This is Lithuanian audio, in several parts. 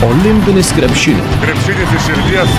Olimpinis krepšinis. Krepšinis iš širdies.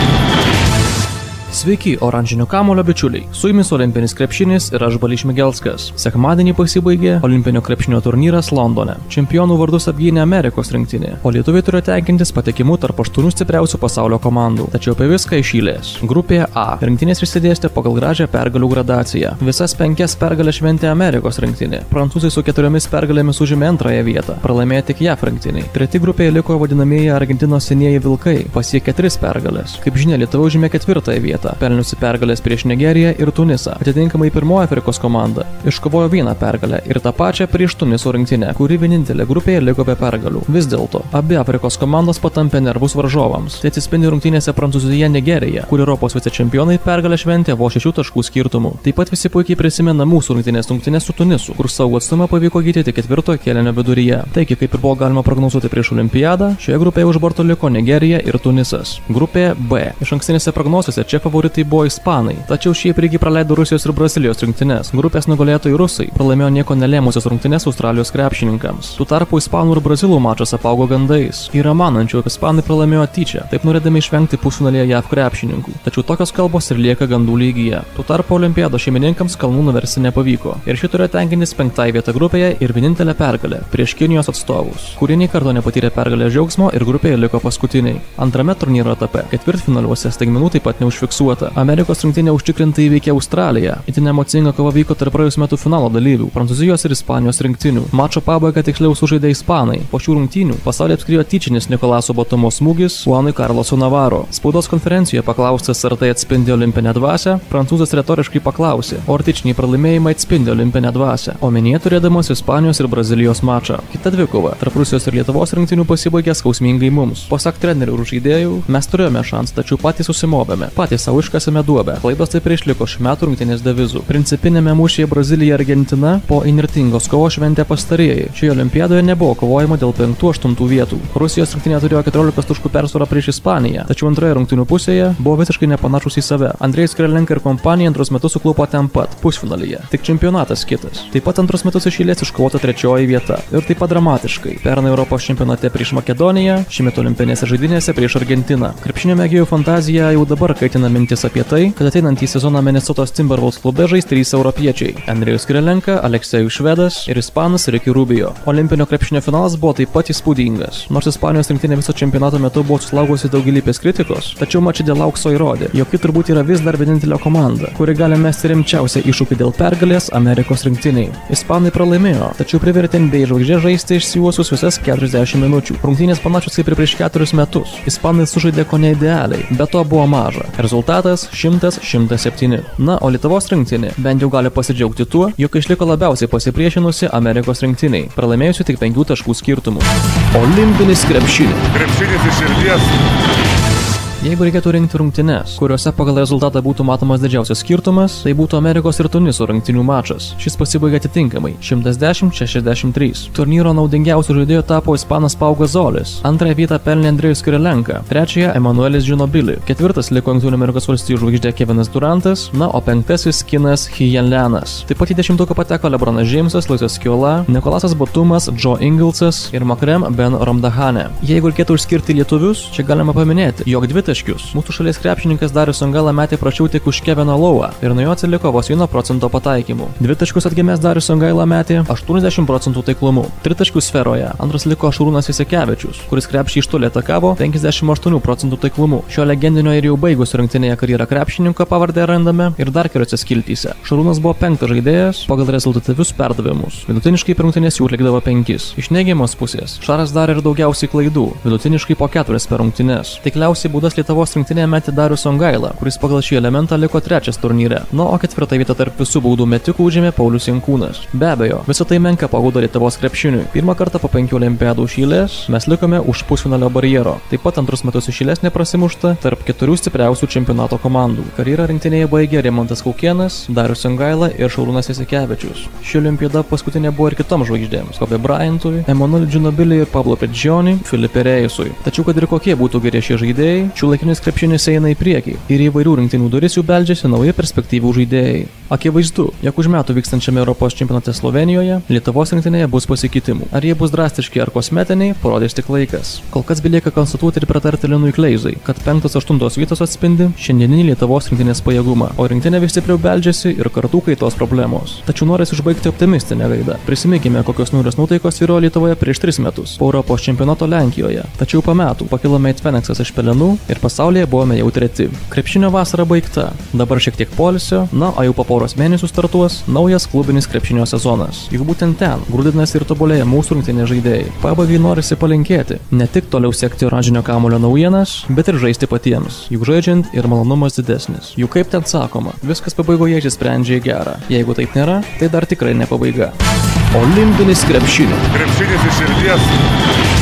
Sveiki, oranžinio kamuolio bičiuliai. Su jumis Olimpinis krepšinis ir aš Balys Šmigelskas. Sekmadienį pasibaigė Olimpinio krepšinio turnyras Londone. Čempionų vardus apgynė Amerikos rinktinė, o lietuviai turėjo tenkintis patekimu tarp 8 stipriausių pasaulio komandų. Tačiau apie viską iš eilės. Grupėje A rinktinės išsidėstė pagal gražią pergalių gradaciją. Visas 5 pergalės šventė Amerikos rinktinė. Prancūzai su 4 pergalėmis užėmė antrąją vietą. Pralaimėjo tik JAF rinktiniai. Treti grupėje liko vadinamieji Argentinos senieji vilkai, pasiekė 3 pergalės. Kaip žinia, Lietuva užėmė 4 vietą, pelniusi pergalės prieš Nigeriją ir Tunisą. Atitinkamai pirmoji Afrikos komanda iškovojo 1 pergalę ir tą pačią prieš Tuniso rinktinę, kuri vienintelė grupėje liko be pergalių. Vis dėlto, abi Afrikos komandos patampė nervus varžovams. Tai atsispindi rungtynėse Prancūzija Nigerija, kur Europos vicečempionai pergalę šventė vos 6 taškų skirtumu. Taip pat visi puikiai prisimena mūsų rungtynės su Tunisu, kur savo atstumą pavyko įgyti tik 4 kėlinio viduryje. Taigi, kaip ir buvo galima prognozuoti prieš Olimpiadą, šioje grupėje už borto liko Nigerija ir Tunisas. Grupėje B. Išankstinėse prognozėse čia favoritai buvo ispanai, tačiau šie irgi praleido Rusijos ir Brazilijos rinktinės. Grupės nugalėtojai rusai pralaimėjo nieko nelėmusios rungtynės Australijos krepšininkams. Tuo tarpu ispanų ir brazilų mačas apaugo gandais. Yra manančių, kad ispanai pralaimėjo tyčia, taip norėdami išvengti pusfinalyje JAV krepšininkų. Tačiau tokios kalbos ir lieka gandų lygyje. Tuo tarpu Olimpiados šeimininkams kalnų nuversti nepavyko. Ir ši turėjo tenkintis 5 vietą grupėje ir vienintelę pergalę prieš Kinijos atstovus, kurie nei karto nepatyrė pergalės džiaugsmo ir grupėje liko paskutiniai. Antrame turnyro etape ketvirtfinaliuose staigmenų taip pat neužfiksuota. Amerikos rinktinė užtikrintai įveikė Australiją. Itin emocinga kova vyko tarp praėjusių metų finalo dalyvių - Prancūzijos ir Ispanijos rinktinių. Mačo pabaigą tiksliau sužaidė ispanai. Po šių rungtynių pasaulį apskriejo tyčinis Nikolaso Batumo smūgis Juanui Carloso Navarro. Spaudos konferencijoje paklaustas, ar tai atspindi olimpinę dvasią, prancūzas retoriškai paklausė, o ar tyčiniai pralaimėjimai atspindi olimpinę dvasią, omenyje turėdamas Ispanijos ir Brazilijos mačą. Kita dvikova tarp Rusijos ir Lietuvos rinktinių pasibaigė skausmingai mums. Pasak trenerių ir žaidėjų, mes turėjome šansą, tačiau patys susimovėme, patys savo iškasėme duobę. Klaidos taip ir išliko šių metų rungtynės devizu. Principinėme mūšyje Brazilija ir Argentina po įnirtingos kovos šventė pastarieji. Šioje olimpiadoje nebuvo kovojama dėl 5-8 vietų. Rusijos rinktinė turėjo 14 taškų persvarą prieš Ispaniją, tačiau antroje rungtynių pusėje buvo visiškai nepanašus į save. Andrejus Kirilenka ir kompanija antrus metus suklupo ten pat, pusfinalyje. Tik čempionatas kitas. Taip pat antrus metus iš eilės iškovota 3 vieta. Ir taip pat dramatiškai. Pernai Europos čempionate prieš Makedoniją, šiemet olimpinėse žaidynėse prieš Argentiną. Krepšinio mėgėjų fantazija jau dabar kaitina mintis apie tai, kad ateinantį sezoną Minnesotos Timberwolves klube žais 3 europiečiai – Andrejus Kirilenka, Aleksejus Švedas ir ispanas Ricky Rubio. Olimpinio krepšinio finalas buvo taip pat įspūdingas. Nors Ispanijos rinktinė viso čempionato metu buvo susilaukusi daugelįpės kritikos, tačiau mačai dėl aukso įrodė, jog ji turbūt yra vis dar vienintelė komanda, kuri gali mesti rimčiausią iššūkį dėl pergalės Amerikos rinktiniai. Ispanai pralaimėjo, tačiau privertė NBA žvaigždė žaisti išsijuosus visas 40 minučių. Rungtynės panašios kaip ir prieš 4 metus. Ispanai sužaidė kone idealiai, bet to buvo maža. Rezultatas 100-107. Na, o Lietuvos rinktinė bent jau gali pasidžiaugti tuo, jog išliko labiausiai pasipriešinusi Amerikos rinktiniai, pralaimėjusi tik 5 taškų skirtumu. Olimpinis krepšinis. Krepšinis iš širdies. Jeigu reikėtų rinkti rungtynes, kuriuose pagal rezultatą būtų matomas didžiausias skirtumas, tai būtų Amerikos ir Tuniso rungtynių mačas. Šis pasibaigė atitinkamai 110-63. Turnyro naudingiausių žaidėjų tapo ispanas Pau Gazolis. Antrąją vietą pelnė Andrejus Kirilenka, trečiąją Emanuelis Ginobili, ketvirtas liko Jungtinių Amerikos valstijų žvaigždė Kevinas Durantas, na, o 5 Kinas Hijanlenas. Taip pat į 10 pateko LeBronas Jamesas, Luisas Skiola, Nikolasas Batumas, Joe Ingelsas ir Makrem Ben Romdahane. Jeigu reikėtų išskirti lietuvius, čia galima paminėti, jog 2 taškius mūsų šalies krepšininkas Darius Songaila metė prašiau tik už Keviną Lauą ir nuo jo atsiliko vos 1% pataikymų. 2 taškus atgimęs Darius Songaila metė 80% taiklumu. 3 taškų sferoje antras liko Šarūnas Jasikevičius, kuris krepšį iš toli atakavo 58% taiklumu. Šio legendinio ir jau baigusio rinktinėje karjerą krepšininko pavardę randame ir dar keliose skiltyse. Šarūnas buvo 5 žaidėjas pagal rezultatyvius perdavimus. Vidutiniškai per rungtynes jų atlikdavo 5. Iš neigiamos pusės Šaras darė ir daugiausiai klaidų, vidutiniškai po 4 per rungtynes. Tikliausiai būdas Lietuvos rinktinėje metė Darius Songaila, kuris pagal šį elementą liko 3 turnyre. Na, o 4 vietą tarp visų baudų metikų užėmė Paulius Jankūnas. Be abejo, visą tai menka paguodo Lietuvos krepšiniui. Pirmą kartą po 5 olimpiadų iš eilės mes likome už pusfinalio barjero. Taip pat antrus metus iš eilės neprasimušta tarp 4 stipriausių čempionato komandų. Karjerą rinktinėje baigė Rimantas Kaukėnas, Darius Songaila ir Šarūnas Jasikevičius. Ši olimpiada paskutinė buvo ir kitoms žvaigždėms – Kobe Bryantui, Emanueliui Ginobili ir Pablo Prigioni, Filipe Rejusui. Tačiau kad ir kokie būtų geri šie žaidėjai, šiuolaikinis krepšinis eina į priekį ir įvairių rinktinių duris jau beldžiasi nauji perspektyvų žaidėjai. Akivaizdu, jog už metų vykstančiame Europos čempionate Slovenijoje Lietuvos rinktinėje bus pasikeitimų. Ar jie bus drastiški ar kosmetiniai, parodys tik laikas. Kol kas belieka konstatuoti ir pritarti Linui Kleizai, kad 5-8 vietos atspindi šiandieninį Lietuvos rinktinės pajėgumą, o rinktinė vis stipriau beldžiasi ir kartų kaitos problemos. Tačiau norisi užbaigti optimistinę gaidą. Prisiminkime, kokios niūrios nuotaikos vyro Lietuvoje prieš 3 metus po Europos čempionato Lenkijoje. Tačiau po metų pakilome it Feniksas iš pelenų ir pasaulyje buvome jau 3. Krepšinio vasara baigta. Dabar šiek tiek poilsio, o jau po poros mėnesių startuos naujas klubinis krepšinio sezonas. Juk būtent ten grūdinasi ir tobulėja mūsų rinktinės žaidėjai. Pabaigai norisi palinkėti ne tik toliau sekti oranžinio kamuolio naujienas, bet ir žaisti patiems. Juk žaidžiant ir malonumas didesnis. Juk kaip ten sakoma, viskas pabaigoje išsisprendžia į gerą. Jeigu taip nėra, tai dar tikrai ne pabaiga. Olimpinis krepšinis. Krepšinis iš širdies.